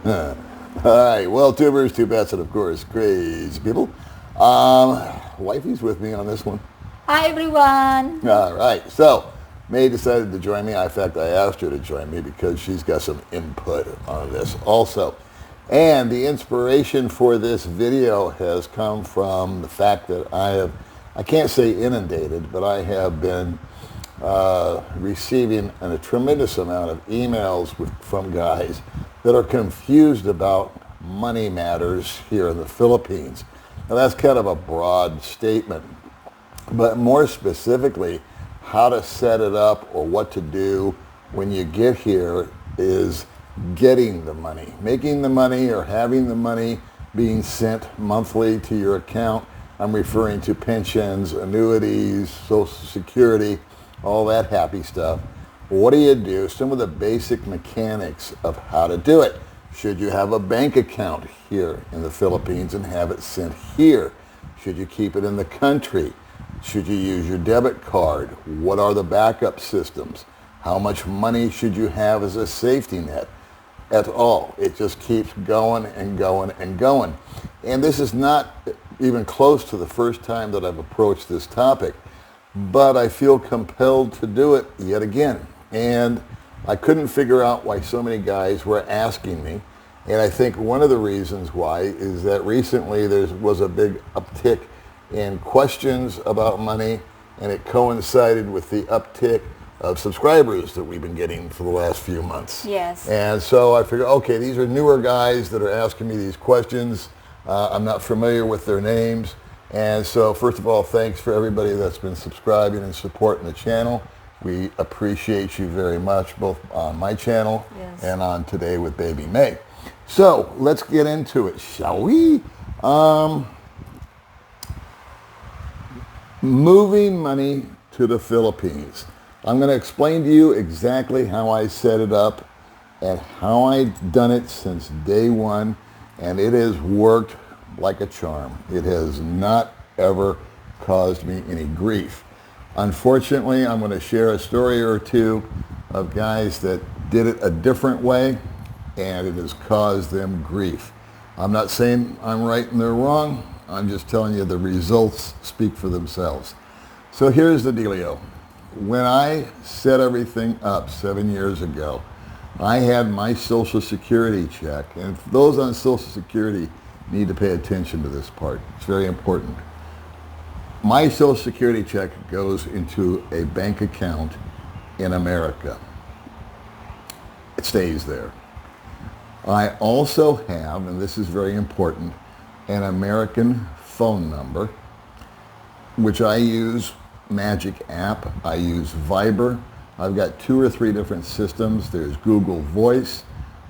All right, well, tubers, two bets, and of course, crazy people. Wifey's with me on this one. Hi, everyone. All right, so May decided to join me. In fact, I asked her to join me because she's got some input on this also. And the inspiration for this video has come from the fact that I can't say inundated, but I have been receiving a tremendous amount of emails from guys that are confused about money matters here in the Philippines. Now that's kind of a broad statement, but more specifically, how to set it up or what to do when you get here is getting the money, making the money or having the money being sent monthly to your account. I'm referring to pensions, annuities, Social Security, all that happy stuff. What do you do? Some of the basic mechanics of how to do it. Should you have a bank account here in the Philippines and have it sent here? Should you keep it in the country? Should you use your debit card? What are the backup systems? How much money should you have as a safety net? At all. It just keeps going and going and going. And this is not even close to the first time that I've approached this topic, but I feel compelled to do it yet again. And I couldn't figure out why so many guys were asking me. And I think one of the reasons why is that recently there was a big uptick in questions about money, and it coincided with the uptick of subscribers that we've been getting for the last few months. Yes. And so I figured, okay, these are newer guys that are asking me these questions. I'm not familiar with their names. And so first of all, thanks for everybody that's been subscribing and supporting the channel. We appreciate you very much, both on my channel and on Today with Baby May. So let's get into it, shall we? Moving money to the Philippines. I'm going to explain to you exactly how I set it up and how I've done it since day one, and it has worked like a charm. It has not ever caused me any grief. Unfortunately, I'm going to share a story or two of guys that did it a different way, and it has caused them grief. I'm not saying I'm right and they're wrong. I'm just telling you the results speak for themselves. So here's the dealio. When I set everything up 7 years ago, I had my Social Security check, and those on Social Security need to pay attention to this part. It's very important. My Social Security check goes into a bank account in America. It stays there. I also have, and this is very important, an American phone number, which I use Magic app. I use Viber. I've got 2 or 3 different systems. There's Google Voice.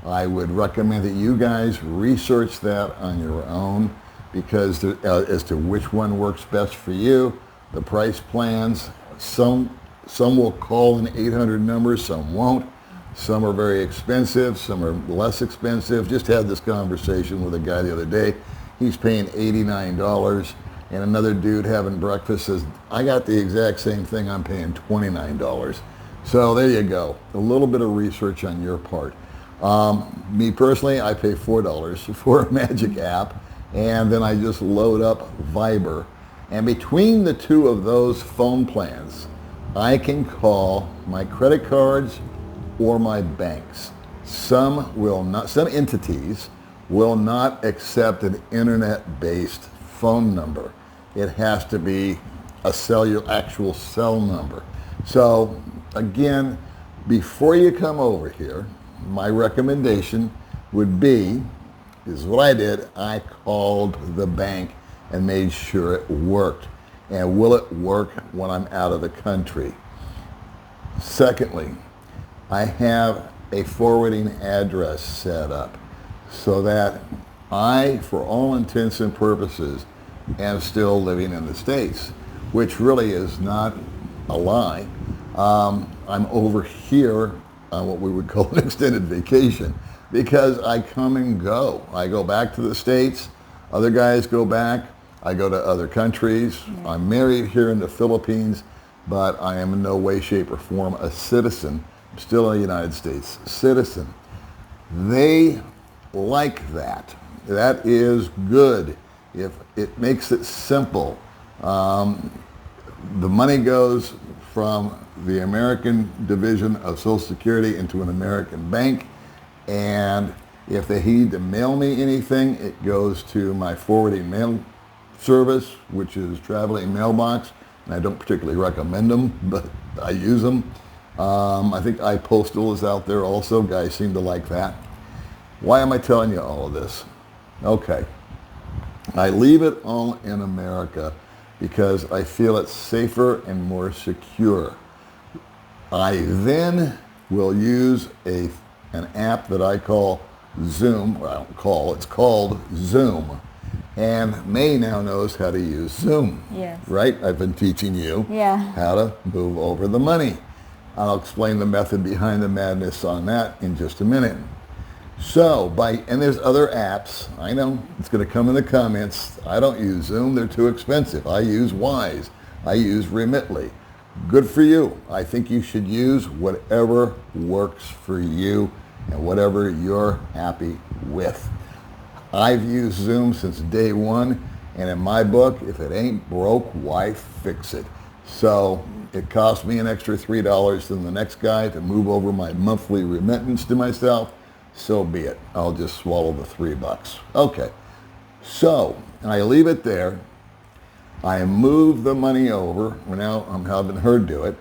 I would recommend that you guys research that on your own, because as to which one works best for you, the price plans, some will call an 800 number, some won't. Some are very expensive, some are less expensive. Just had this conversation with a guy the other day. He's paying $89, and another dude having breakfast says, I got the exact same thing, I'm paying $29. So there you go, a little bit of research on your part. Me personally, I pay $4 for a Magic app, and then I just load up Viber. And between the 2 of those phone plans, I can call my credit cards or my banks. Some will not, some entities will not accept an internet-based phone number. It has to be a actual cell number. So again, before you come over here, my recommendation would be, is what I did, I called the bank and made sure it worked. And will it work when I'm out of the country? Secondly, I have a forwarding address set up so that I, for all intents and purposes, am still living in the States, which really is not a lie. I'm over here on what we would call an extended vacation, because I come and go. I go back to the States, other guys go back, I go to other countries. I'm married here in the Philippines, but I am in no way, shape, or form a citizen. I'm still a United States citizen. They like that. That is good. If it makes it simple. The money goes from the American division of Social Security into an American bank, and if they need to mail me anything, it goes to my forwarding mail service, which is traveling mailbox, and I don't particularly recommend them, but I use them. I think iPostal is out there also. Guys seem to like that. Why am I telling you all of this? Okay. I leave it all in America because I feel it's safer and more secure. I then will use an app that I call Zoom. Well, I don't call, it's called Zoom. And May now knows how to use Zoom. Yes. Right? I've been teaching you how to move over the money. I'll explain the method behind the madness on that in just a minute. So, and there's other apps. I know it's going to come in the comments. I don't use Zoom. They're too expensive. I use Wise. I use Remitly. Good for you. I think you should use whatever works for you and whatever you're happy with. I've used Zoom since day one, and in my book, if it ain't broke, why fix it? So it cost me an extra $3 than the next guy to move over my monthly remittance to myself. So be it. I'll just swallow the $3. Okay. So I leave it there. I move the money over. Now I'm having her do it.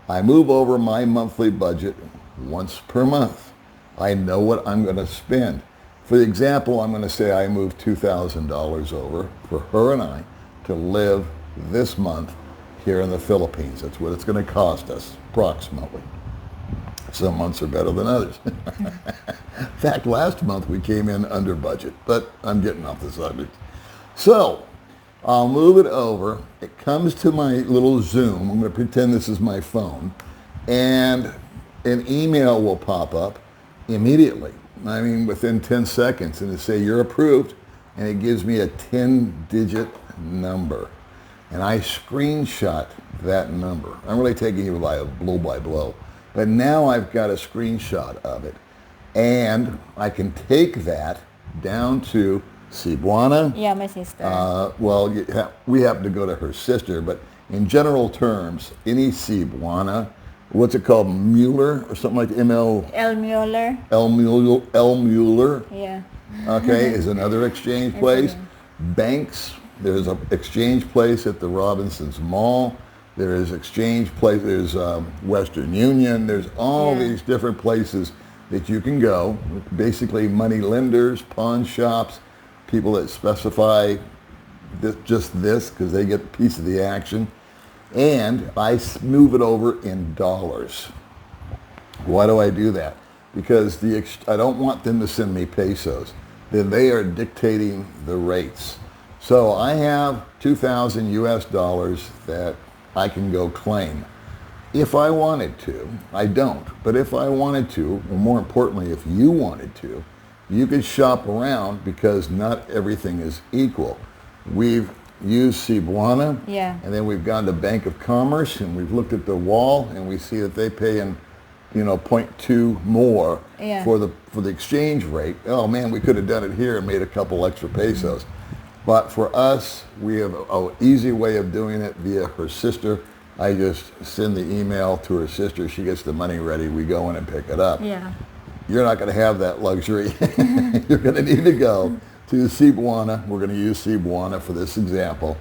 I move over my monthly budget once per month. I know what I'm going to spend. For example, I'm going to say I move $2,000 over for her and I to live this month here in the Philippines. That's what it's going to cost us, approximately. Some months are better than others. In fact, last month we came in under budget, but I'm getting off the subject. So I'll move it over. It comes to my little Zoom. I'm going to pretend this is my phone. And an email will pop up immediately. I mean, within 10 seconds. And it say, you're approved. And it gives me a 10-digit number. And I screenshot that number. I'm really taking you by blow by blow. But now I've got a screenshot of it. And I can take that down to Cebuana. Yeah, my sister. Well, we happen to go to her sister, but in general terms, any Cebuana, what's it called, Mueller or something like El Mueller. El Mueller. Yeah. Okay, is another exchange place. Banks, there's an exchange place at the Robinsons Mall. There is exchange place, there's Western Union, there's all these different places that you can go. Basically money lenders, pawn shops, people that specify just this because they get a piece of the action. And I move it over in dollars. Why do I do that? Because I don't want them to send me pesos. Then they are dictating the rates. So I have 2,000 US dollars that I can go claim. If I wanted to, I don't, but if I wanted to, or more importantly, if you wanted to, you could shop around because not everything is equal. We've used Cebuana, and then we've gone to Bank of Commerce, and we've looked at the wall, and we see that they pay in, 0.2 more for the exchange rate. Oh man, we could have done it here and made a couple extra pesos. But for us, we have an easy way of doing it via her sister. I just send the email to her sister. She gets the money ready. We go in and pick it up. Yeah. You're not going to have that luxury. You're going to need to go to Cebuana. We're going to use Cebuana for this example.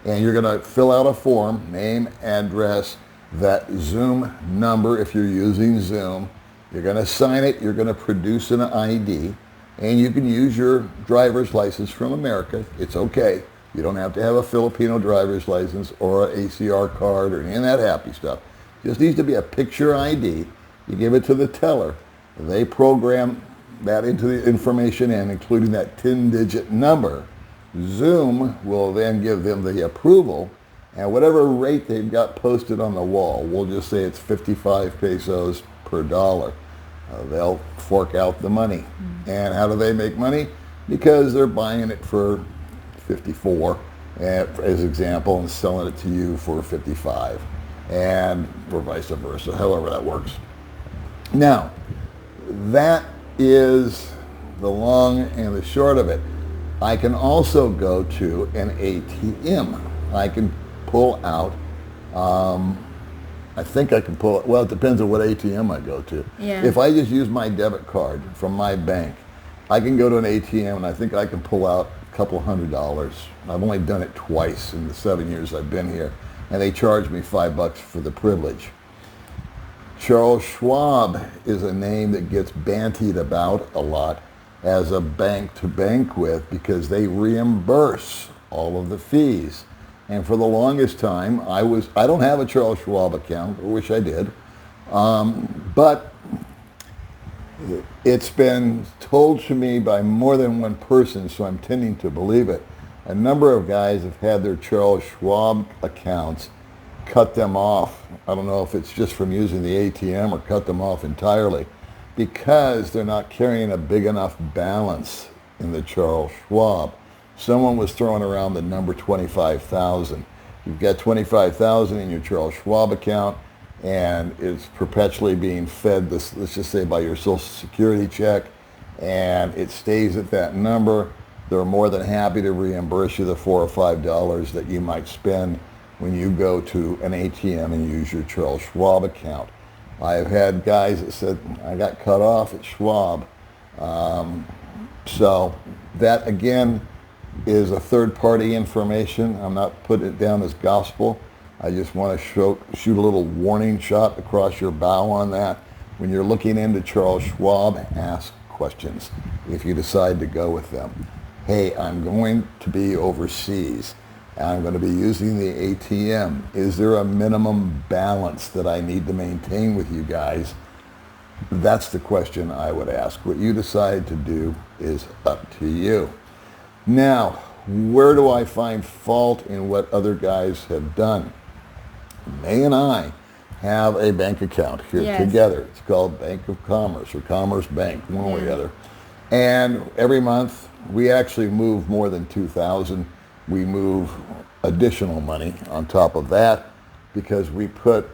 And you're going to fill out a form, name, address, that Zoom number if you're using Zoom. You're going to sign it. You're going to produce an ID. And you can use your driver's license from America. It's okay. You don't have to have a Filipino driver's license or an ACR card or any of that happy stuff. Just needs to be a picture ID. You give it to the teller. They program that into the information and including that 10-digit number. Zoom will then give them the approval, and whatever rate they've got posted on the wall, we'll just say it's 55 pesos per dollar. They'll fork out the money. And how do they make money? Because they're buying it for 54 as example and selling it to you for 55, and or vice versa, however that works. Now, that is the long and the short of it. I can also go to an ATM. I can pull out, I think I can pull, well, it depends on what ATM I go to. Yeah. If I just use my debit card from my bank, I can go to an ATM and I think I can pull out a couple $100. I've only done it twice in the 7 years I've been here, and they charge me $5 for the privilege. Charles Schwab is a name that gets bantied about a lot as a bank to bank with because they reimburse all of the fees. And for the longest time, I don't have a Charles Schwab account. I wish I did. But it's been told to me by more than one person, so I'm tending to believe it. A number of guys have had their Charles Schwab accounts cut them off. I don't know if it's just from using the ATM or cut them off entirely because they're not carrying a big enough balance in the Charles Schwab. Someone was throwing around the number 25,000. You've got 25,000 in your Charles Schwab account and it's perpetually being fed this, let's just say by your Social Security check, and it stays at that number. They're more than happy to reimburse you the $4 or $5 that you might spend when you go to an ATM and use your Charles Schwab account. I have had guys that said, I got cut off at Schwab. So that again is a third-party information. I'm not putting it down as gospel. I just want to shoot a little warning shot across your bow on that. When you're looking into Charles Schwab, ask questions if you decide to go with them. Hey, I'm going to be overseas. I'm going to be using the ATM. Is there a minimum balance that I need to maintain with you guys? That's the question I would ask. What you decide to do is up to you. Now, where do I find fault in what other guys have done? May and I have a bank account here together. It's called Bank of Commerce or Commerce Bank, one way or the other. And every month, we actually move more than $2,000. We move additional money on top of that because we put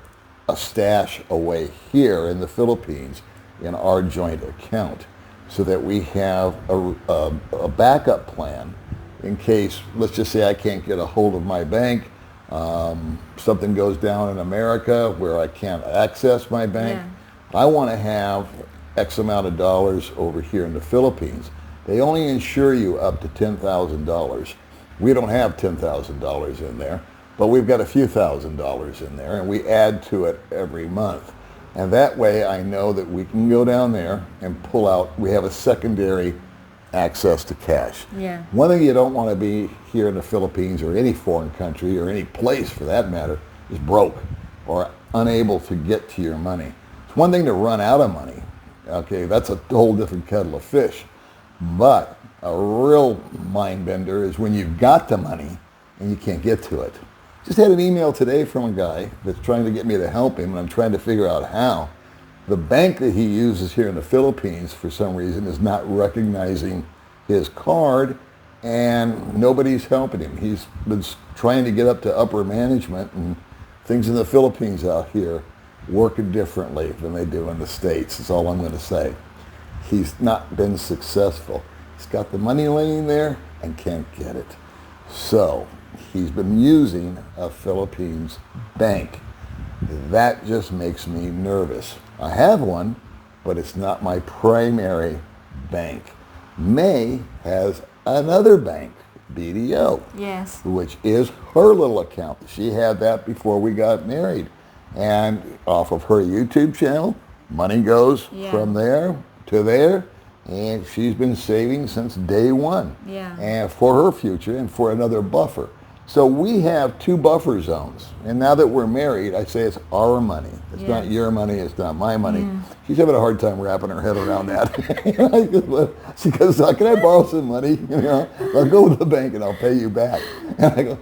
a stash away here in the Philippines in our joint account so that we have a backup plan in case, let's just say I can't get a hold of my bank, something goes down in America where I can't access my bank. I want to have X amount of dollars over here in the Philippines. They only insure you up to $10,000. We don't have $10,000 in there, but we've got a few $1,000s in there, and we add to it every month. And that way I know that we can go down there and pull out, we have a secondary access to cash. One thing you don't want to be here in the Philippines or any foreign country or any place for that matter is broke or unable to get to your money. It's one thing to run out of money. Okay, that's a whole different kettle of fish. But a real mind bender is when you've got the money and you can't get to it. Just had an email today from a guy that's trying to get me to help him, and I'm trying to figure out how. The bank that he uses here in the Philippines, for some reason, is not recognizing his card, and nobody's helping him. He's been trying to get up to upper management, and things in the Philippines out here work differently than they do in the States. That's all I'm going to say. He's not been successful. He's got the money laying there and can't get it. So he's been using a Philippines bank. That just makes me nervous. I have one, but it's not my primary bank. May has another bank, BDO, which is her little account. She had that before we got married. And off of her YouTube channel, money goes from there to there. And she's been saving since day one. And for her future and for another buffer. So we have two buffer zones. And now that we're married, I say it's our money. It's not your money. It's not my money. She's having a hard time wrapping her head around that. She goes, can I borrow some money? I'll go to the bank and I'll pay you back. And I go,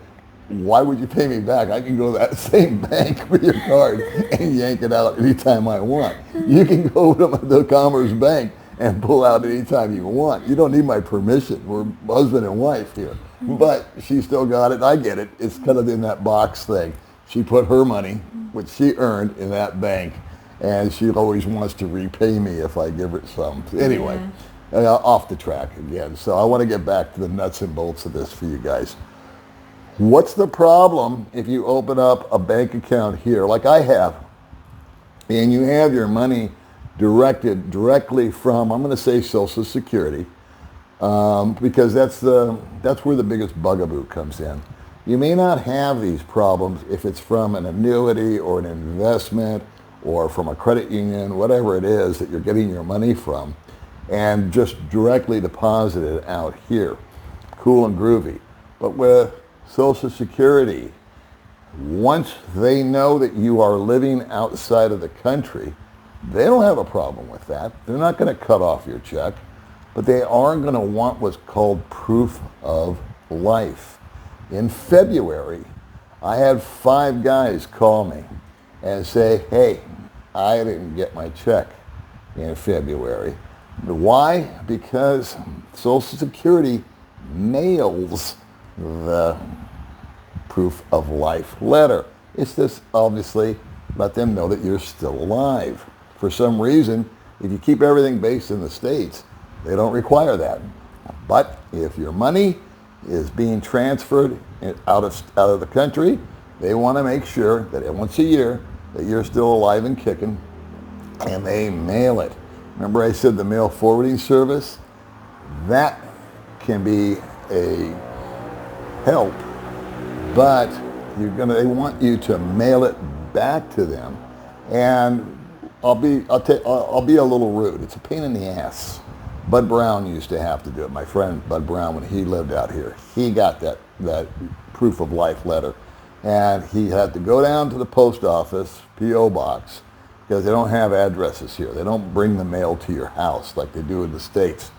why would you pay me back? I can go to that same bank with your card and yank it out anytime I want. You can go to the Commerce Bank and pull out anytime you want. You don't need my permission. We're husband and wife here. But she still got it. I get it. It's kind of in that box thing. She put her money, which she earned, in that bank, and she always wants to repay me if I give her some. Anyway, off the track again. So I want to get back to the nuts and bolts of this for you guys. What's the problem if you open up a bank account here, like I have, and you have your money directed directly from, I'm going to say Social Security, because that's where the biggest bugaboo comes in. You may not have these problems if it's from an annuity or an investment or from a credit union, whatever it is that you're getting your money from, and just directly deposit it out here. Cool and groovy. But with Social Security, once they know that you are living outside of the country, they don't have a problem with that. They're not going to cut off your check, but they are going to want what's called proof of life. In February, I had 5 guys call me and say, hey, I didn't get my check in February. Why? Because Social Security mails the proof of life letter. It's just obviously let them know that you're still alive. For some reason, if you keep everything based in the States, they don't require that. But if your money is being transferred out of the country, they want to make sure that once a year that you're still alive and kicking, and they mail it. Remember I said the mail forwarding service? That can be a help, but they want you to mail it back to them. And I'll be a little rude. It's a pain in the ass. Bud Brown used to have to do it. My friend Bud Brown, when he lived out here, he got that proof of life letter, and he had to go down to the post office, P.O. box, because they don't have addresses here. They don't bring the mail to your house like they do in the States.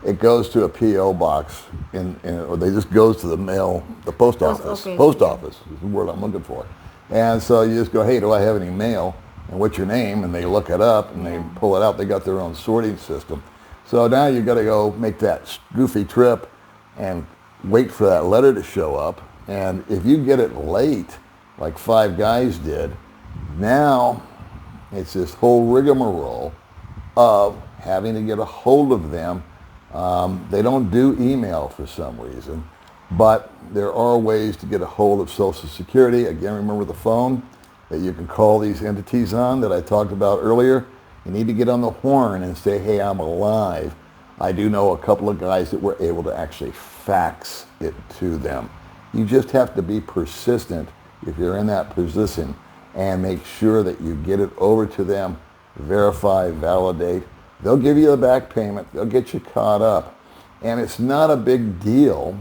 It goes to a P.O. box, or they just goes to the post office. Okay. Post office is the word I'm looking for. And so you just go, hey, do I have any mail? And what's your name? And they look it up and they pull it out. They got their own sorting system. So now you got to go make that goofy trip and wait for that letter to show up. And if you get it late, like 5 guys did, now it's this whole rigmarole of having to get a hold of them. They don't do email for some reason, but there are ways to get a hold of Social Security. Again, remember the phone that you can call these entities on that I talked about earlier. You need to get on the horn and say, hey, I'm alive. I do know a couple of guys that were able to actually fax it to them. You just have to be persistent if you're in that position and make sure that you get it over to them, verify, validate. They'll give you the back payment. They'll get you caught up. And it's not a big deal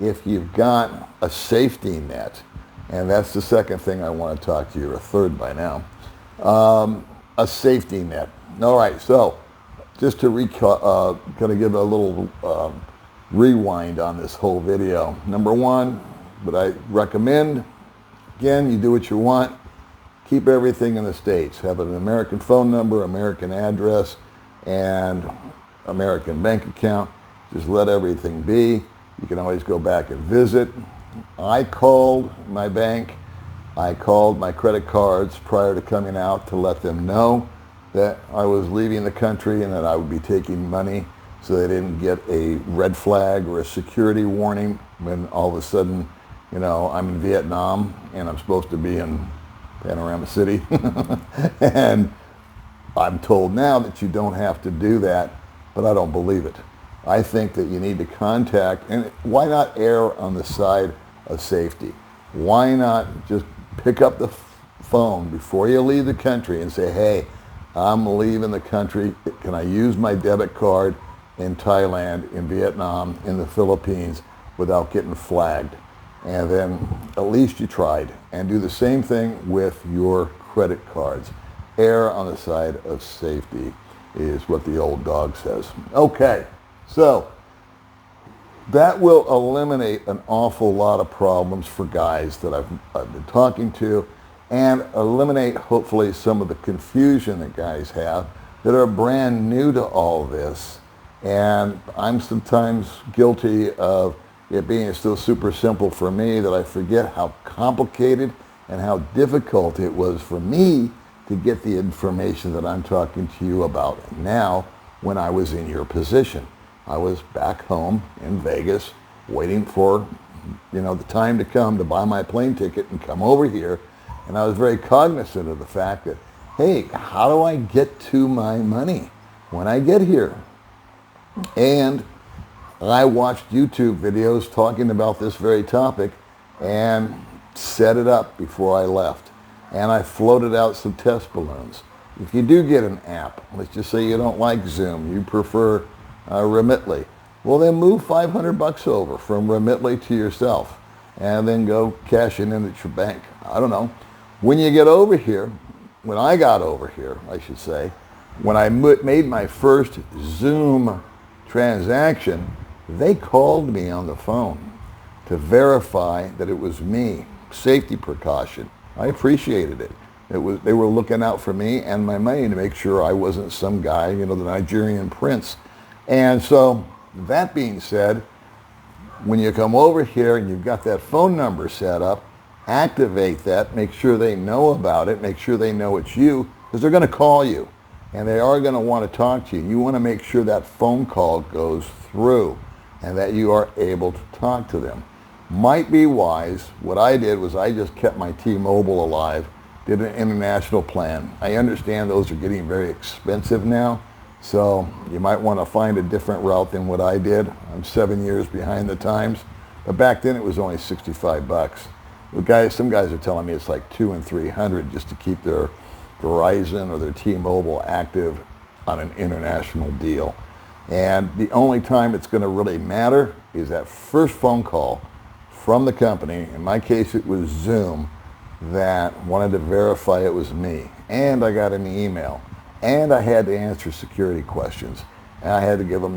if you've got a safety net. And that's the second thing I want to talk to you, or third by now. A safety net. All right, so just to kind of give a little rewind on this whole video. Number one, what I recommend, again, you do what you want. Keep everything in the States. Have an American phone number, American address, and American bank account. Just let everything be. You can always go back and visit. I called my bank. I called my credit cards prior to coming out to let them know that I was leaving the country and that I would be taking money, so they didn't get a red flag or a security warning when all of a sudden, I'm in Vietnam and I'm supposed to be in Panorama City. And I'm told now that you don't have to do that, but I don't believe it. I think that you need to contact, and why not err on the side of safety? Why not just pick up the phone before you leave the country and say, hey, I'm leaving the country. Can I use my debit card in Thailand, in Vietnam, in the Philippines without getting flagged? And then at least you tried. And do the same thing with your credit cards. Err on the side of safety is what the old dog says. Okay, so that will eliminate an awful lot of problems for guys that I've been talking to, and eliminate hopefully some of the confusion that guys have that are brand new to all this. And I'm sometimes guilty of it being still super simple for me, that I forget how complicated and how difficult it was for me to get the information that I'm talking to you about now when I was in your position. I was back home in Vegas waiting for, the time to come to buy my plane ticket and come over here. And I was very cognizant of the fact that, hey, how do I get to my money when I get here? And I watched YouTube videos talking about this very topic and set it up before I left. And I floated out some test balloons. If you do get an app, let's just say you don't like Zoom, you prefer Remitly, well then move $500 over from Remitly to yourself and then go cash it in at your bank. I don't know. When you get over here, when I got over here, I should say, when I made my first Zoom transaction, they called me on the phone to verify that it was me. Safety precaution. I appreciated it. They were looking out for me and my money to make sure I wasn't some guy, the Nigerian prince. And so, that being said, when you come over here and you've got that phone number set up, activate that, make sure they know about it, make sure they know it's you, because they're going to call you. And they are going to want to talk to you. You want to make sure that phone call goes through and that you are able to talk to them. Might be wise. What I did was I just kept my T-Mobile alive, did an international plan. I understand those are getting very expensive now, so you might want to find a different route than what I did. I'm 7 years behind the times, but back then it was only $65. Some guys are telling me it's like $200 and $300 just to keep their Verizon or their T-Mobile active on an international deal. And the only time it's going to really matter is that first phone call from the company. In my case, it was Zoom that wanted to verify it was me. And I got an email. And I had to answer security questions. And I had to give them,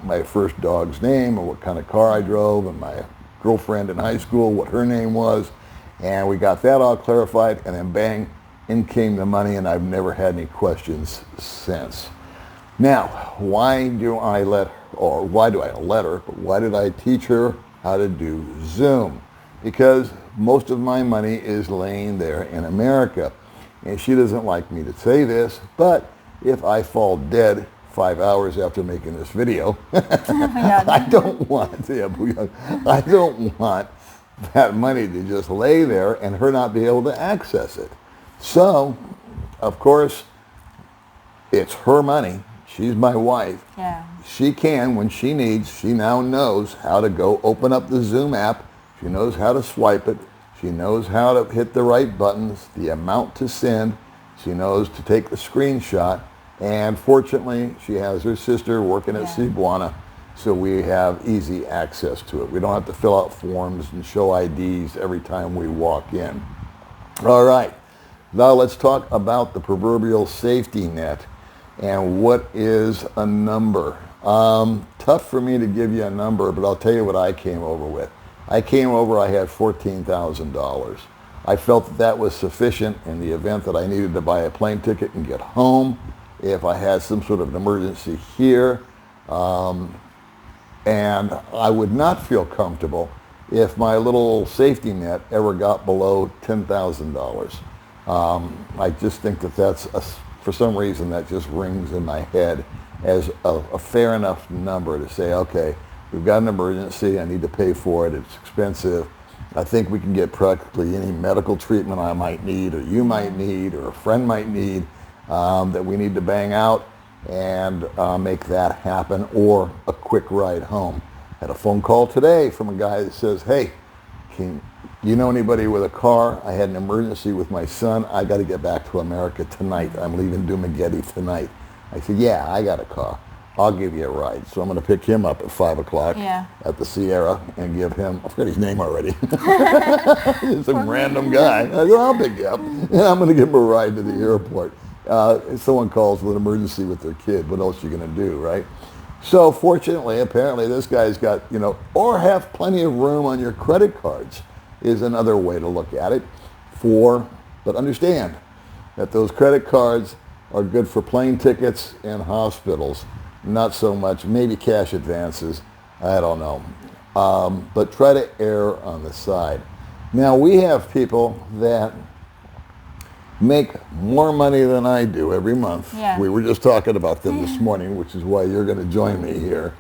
my first dog's name and what kind of car I drove and my girlfriend in high school, what her name was. And we got that all clarified. And then bang, in came the money, and I've never had any questions since. Now, why do I let her, but why did I teach her how to do Zoom? Because most of my money is laying there in America. And she doesn't like me to say this, but if I fall dead 5 hours after making this video, I don't want that money to just lay there and her not be able to access it. So, of course, it's her money. She's my wife. Yeah. She can, when she needs, she now knows how to go open up the Zoom app. She knows how to swipe it. She knows how to hit the right buttons, the amount to send. She knows to take the screenshot. And fortunately, she has her sister working at Cebuana, so we have easy access to it. We don't have to fill out forms and show IDs every time we walk in. All right. Now let's talk about the proverbial safety net and what is a number. Tough for me to give you a number, but I'll tell you what I came over with. I had $14,000. I felt that was sufficient in the event that I needed to buy a plane ticket and get home, if I had some sort of an emergency here, and I would not feel comfortable if my little safety net ever got below $10,000. I just think that's, for some reason, that just rings in my head as a fair enough number to say, okay, we've got an emergency, I need to pay for it, it's expensive. I think we can get practically any medical treatment I might need, or you might need, or a friend might need, that we need to bang out and make that happen, or a quick ride home. Had a phone call today from a guy that says, hey, can you know anybody with a car? I had an emergency with my son. I got to get back to America tonight. I'm leaving Dumaguete tonight. I said, yeah, I got a car. I'll give you a ride. So I'm going to pick him up at 5 o'clock at the Sierra and give him, I forgot his name already. Some random guy. I said, I'll pick you up. And I'm going to give him a ride to the airport. If someone calls with an emergency with their kid, what else are you going to do, right? So fortunately, apparently this guy's got, or have plenty of room on your credit cards is another way to look at it. But understand that those credit cards are good for plane tickets and hospitals. Not so much, maybe cash advances, I don't know. But try to err on the side. Now we have people that make more money than I do every month. Yeah. We were just talking about them this morning, which is why you're going to join me here.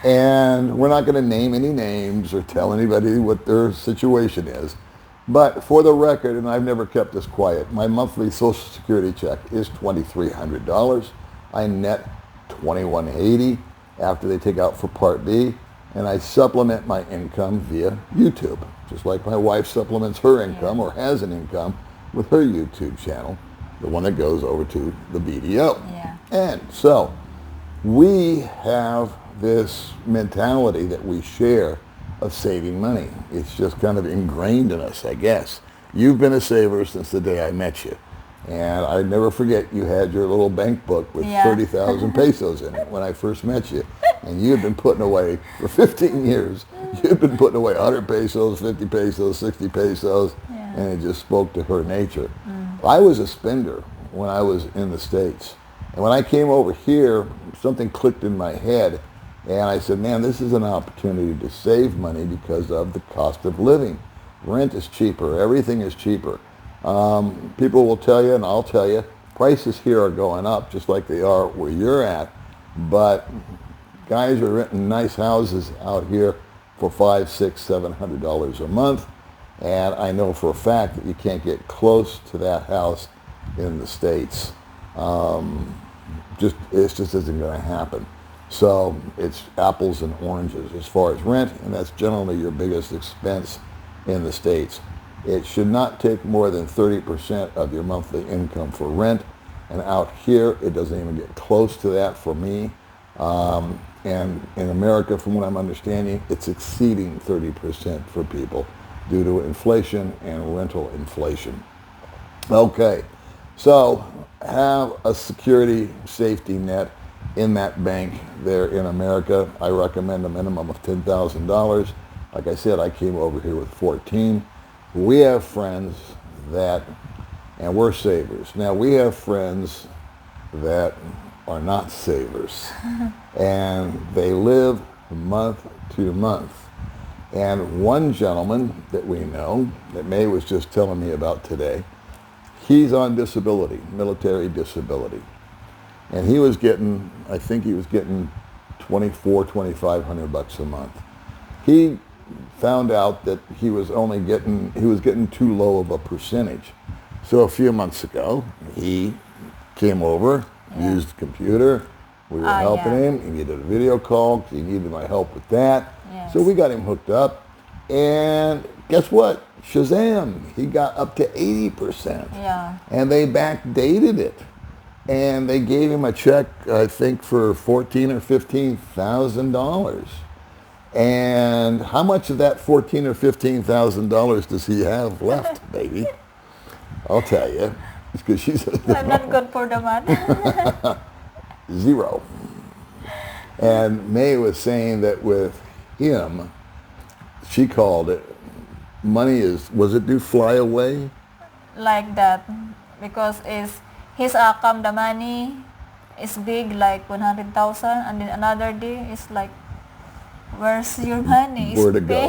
And we're not going to name any names or tell anybody what their situation is. But for the record, and I've never kept this quiet, my monthly Social Security check is $2,300. I net $2,180 after they take out for Part B, and I supplement my income via YouTube, just like my wife supplements her income or has an income with her YouTube channel, the one that goes over to the BDO. Yeah. And so we have this mentality that we share of saving money. It's just kind of ingrained in us, I guess. You've been a saver since the day I met you. And I never forget you had your little bank book with 30,000 pesos in it when I first met you. And you've been putting away, for 15 years, you've been putting away 100 pesos, 50 pesos, 60 pesos, and it just spoke to her nature. I was a spender when I was in the States. And when I came over here, something clicked in my head. And I said, man, this is an opportunity to save money because of the cost of living. Rent is cheaper. Everything is cheaper. People will tell you, and I'll tell you, prices here are going up just like they are where you're at. But guys are renting nice houses out here for $500, $600, $700 a month. And I know for a fact that you can't get close to that house in the States. It just isn't going to happen. So it's apples and oranges as far as rent, and that's generally your biggest expense in the States. It should not take more than 30% of your monthly income for rent, and out here it doesn't even get close to that for me. And in America, from what I'm understanding, it's exceeding 30% for people due to inflation and rental inflation. Okay, so have a security safety net in that bank there in America. I recommend a minimum of $10,000. Like I said, I came over here with 14. We have friends that, and we're savers. Now we have friends that are not savers, and they live month to month. And one gentleman that we know, that May was just telling me about today, he's on disability, military disability. And he was getting, I think he was getting $2,500 a month. He found out that he was getting too low of a percentage. So a few months ago, he came over, used the computer. We were helping him. He needed a video call because he needed my help with that. Yes. So we got him hooked up. And guess what? Shazam! He got up to 80%. Yeah. And they backdated it. And they gave him a check, I think, for $14,000 or $15,000. And how much of that $14,000 or $15,000 does he have left, baby? I'll tell you. It's because she's I'm not good for the math. zero. And May was saying that with him, she called it, money is, was it do fly away? Like that, because his the money is big, like 100,000, and then another day is like, where's your money? Where to go?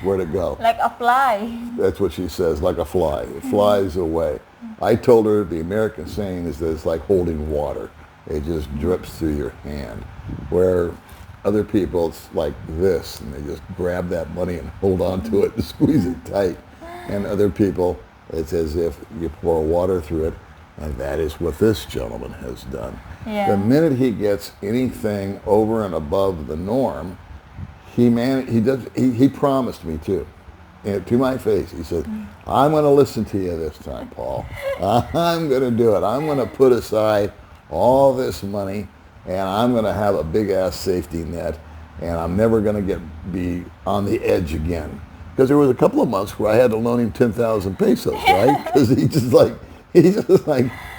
Where to go? Like a fly. That's what she says, like a fly. It flies away. I told her the American saying is that it's like holding water. It just drips through your hand. Where other people, it's like this, and they just grab that money and hold on to it and squeeze it tight. And other people, it's as if you pour water through it, and that is what this gentleman has done. Yeah. The minute he gets anything over and above the norm, he promised me too, to my face. He said, I'm going to listen to you this time, Paul. I'm going to do it. I'm going to put aside all this money, and I'm going to have a big-ass safety net, and I'm never going to be on the edge again. Because there was a couple of months where I had to loan him 10,000 pesos, right? Because he just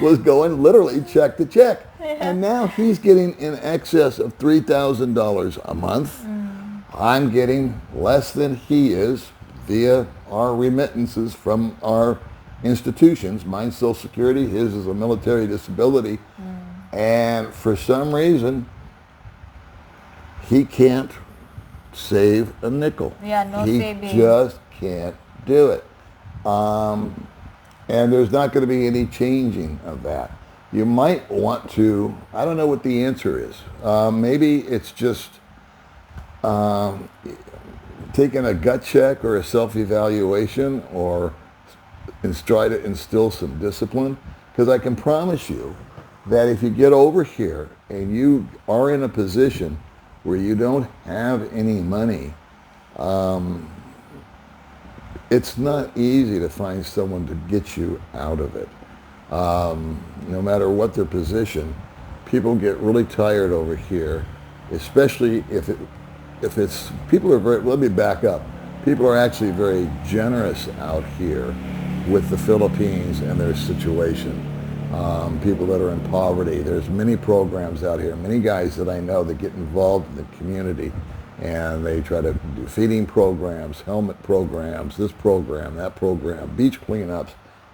was going literally check to check. Yeah. And now he's getting in excess of $3,000 a month. I'm getting less than he is via our remittances from our institutions. Mine's Social Security, his is a military disability. And for some reason, he can't save a nickel. Yeah, no he saving. Just can't do it. And there's not going to be any changing of that. You might want to, I don't know what the answer is. Maybe it's just taking a gut check or a self-evaluation, or try to instill some discipline. Because I can promise you that if you get over here and you are in a position where you don't have any money, it's not easy to find someone to get you out of it. No matter what their position, people get really tired over here, especially if it's, people are very, let me back up. People are actually very generous out here with the Philippines and their situation. People that are in poverty. There's many programs out here, many guys that I know that get involved in the community, and they try to do feeding programs, helmet programs, this program, that program, beach cleanups,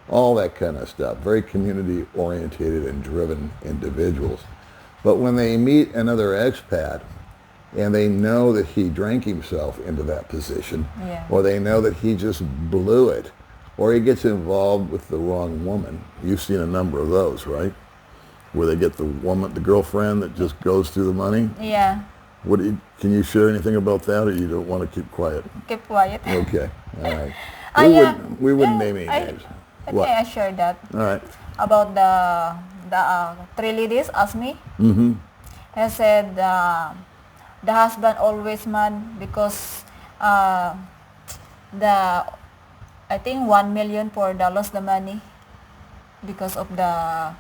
all that kind of stuff. Very community oriented and driven individuals. But when they meet another expat and they know that he drank himself into that position, or they know that he just blew it, or he gets involved with the wrong woman. You've seen a number of those, right? Where they get the woman, the girlfriend that just goes through the money. Yeah. What do you, can you share anything about that, or you don't want to keep quiet? Keep quiet. Okay, all right. We wouldn't name any names. What? I shared that. All right. About the 3 ladies asked me. Mm-hmm. I said the husband always mad because I think $1 million for the lost the money because of the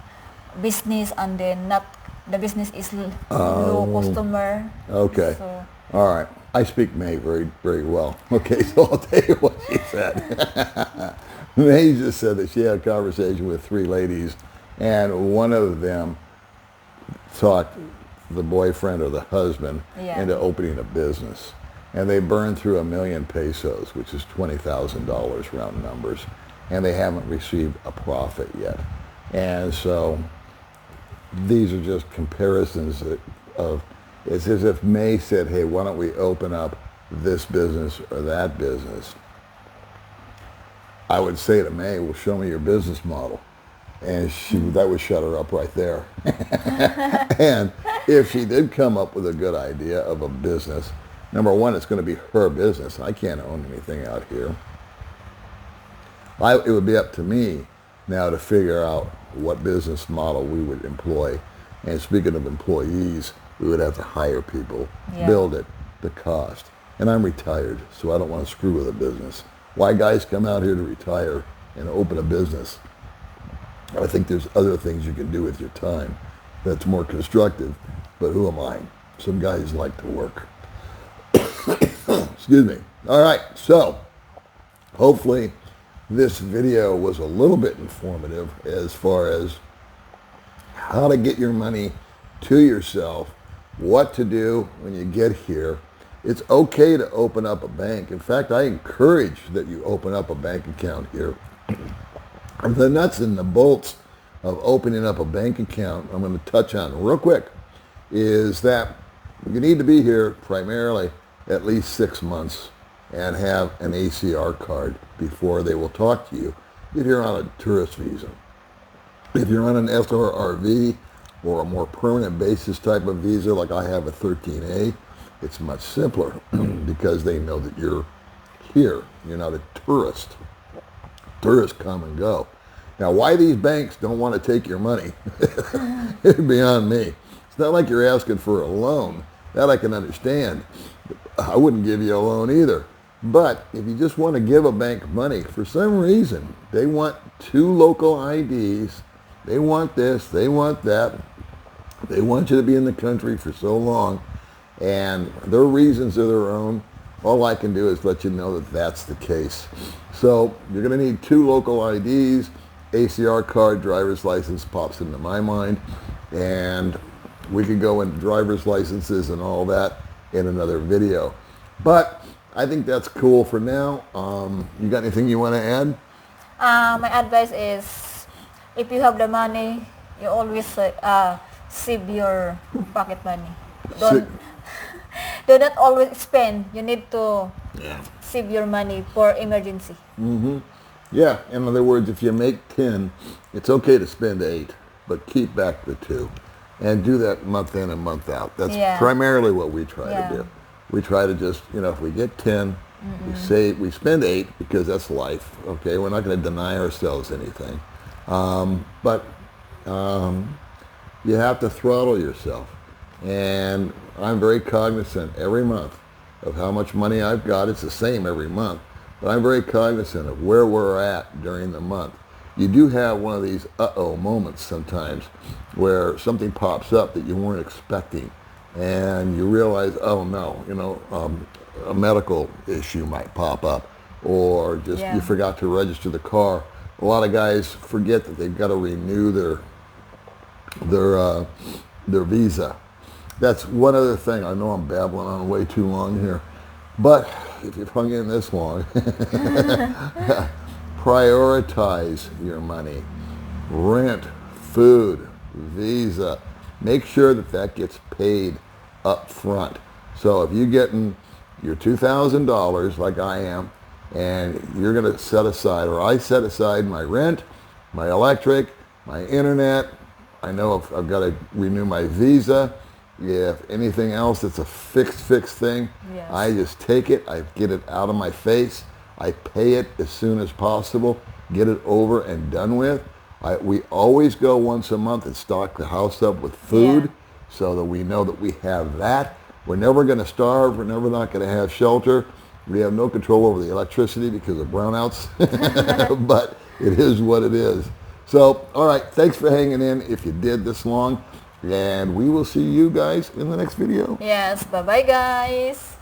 business, and then not the business is low customer. Okay. So, all right. I speak May very, very well. Okay, so I'll tell you what she said. May just said that she had a conversation with 3 ladies, and one of them talked the boyfriend or the husband into opening a business. And they burned through 1 million pesos, which is $20,000 round numbers, and they haven't received a profit yet. And so these are just comparisons of, it's as if May said, hey, why don't we open up this business or that business? I would say to May, well, show me your business model. And that would shut her up right there. And if she did come up with a good idea of a business, number one, it's going to be her business. I can't own anything out here. It would be up to me now to figure out what business model we would employ. And speaking of employees, we would have to hire people, build it, the cost. And I'm retired, so I don't want to screw with a business. Why guys come out here to retire and open a business? I think there's other things you can do with your time that's more constructive, but who am I? Some guys like to work. Excuse me. All right, so hopefully this video was a little bit informative as far as how to get your money to yourself, what to do when you get here. It's okay to open up a bank. In fact, I encourage that you open up a bank account here. The nuts and the bolts of opening up a bank account, I'm going to touch on real quick, is that you need to be here primarily at least 6 months and have an ACR card before they will talk to you if you're on a tourist visa. If you're on an SRRV or a more permanent basis type of visa, like I have a 13A, it's much simpler because they know that you're here. You're not a tourist. Tourists come and go. Now, why these banks don't want to take your money, it's beyond me. It's not like you're asking for a loan. That I can understand. I wouldn't give you a loan either. But if you just want to give a bank money, for some reason, they want 2 local IDs. They want this, they want that. They want you to be in the country for so long. And their reasons are their own. All I can do is let you know that that's the case. So you're going to need 2 local IDs. ACR card, driver's license pops into my mind. And we could go into driver's licenses and all that in another video. But I think that's cool for now. You got anything you want to add? My advice is, if you have the money, you always save your pocket money. Do not always spend. You need to save your money for emergency. Yeah, in other words, if you make 10, it's okay to spend 8, but keep back the 2. And do that month in and month out. That's primarily what we try to do. We try to just, if we get 10, we spend 8 because that's life, okay? We're not going to deny ourselves anything. But you have to throttle yourself. And I'm very cognizant every month of how much money I've got. It's the same every month. But I'm very cognizant of where we're at during the month. You do have one of these uh-oh moments sometimes where something pops up that you weren't expecting. And you realize, oh no, a medical issue might pop up. Or just you forgot to register the car. A lot of guys forget that they've got to renew their visa. That's one other thing. I know I'm babbling on way too long here. But if you've hung in this long, prioritize your money. Rent, food, visa. Make sure that gets paid up front. So if you're getting your $2,000 like I am, and you're going to set aside, or I set aside my rent, my electric, my internet. I know I've got to renew my visa. If anything else that's a fixed thing, I just take it, I get it out of my face, I pay it as soon as possible, get it over and done with. We always go once a month and stock the house up with food so that we know that we have that. We're never going to starve, we're never not going to have shelter. We have no control over the electricity because of brownouts, but it is what it is. So, all right, thanks for hanging in if you did this long. And we will see you guys in the next video. Yes, bye-bye guys.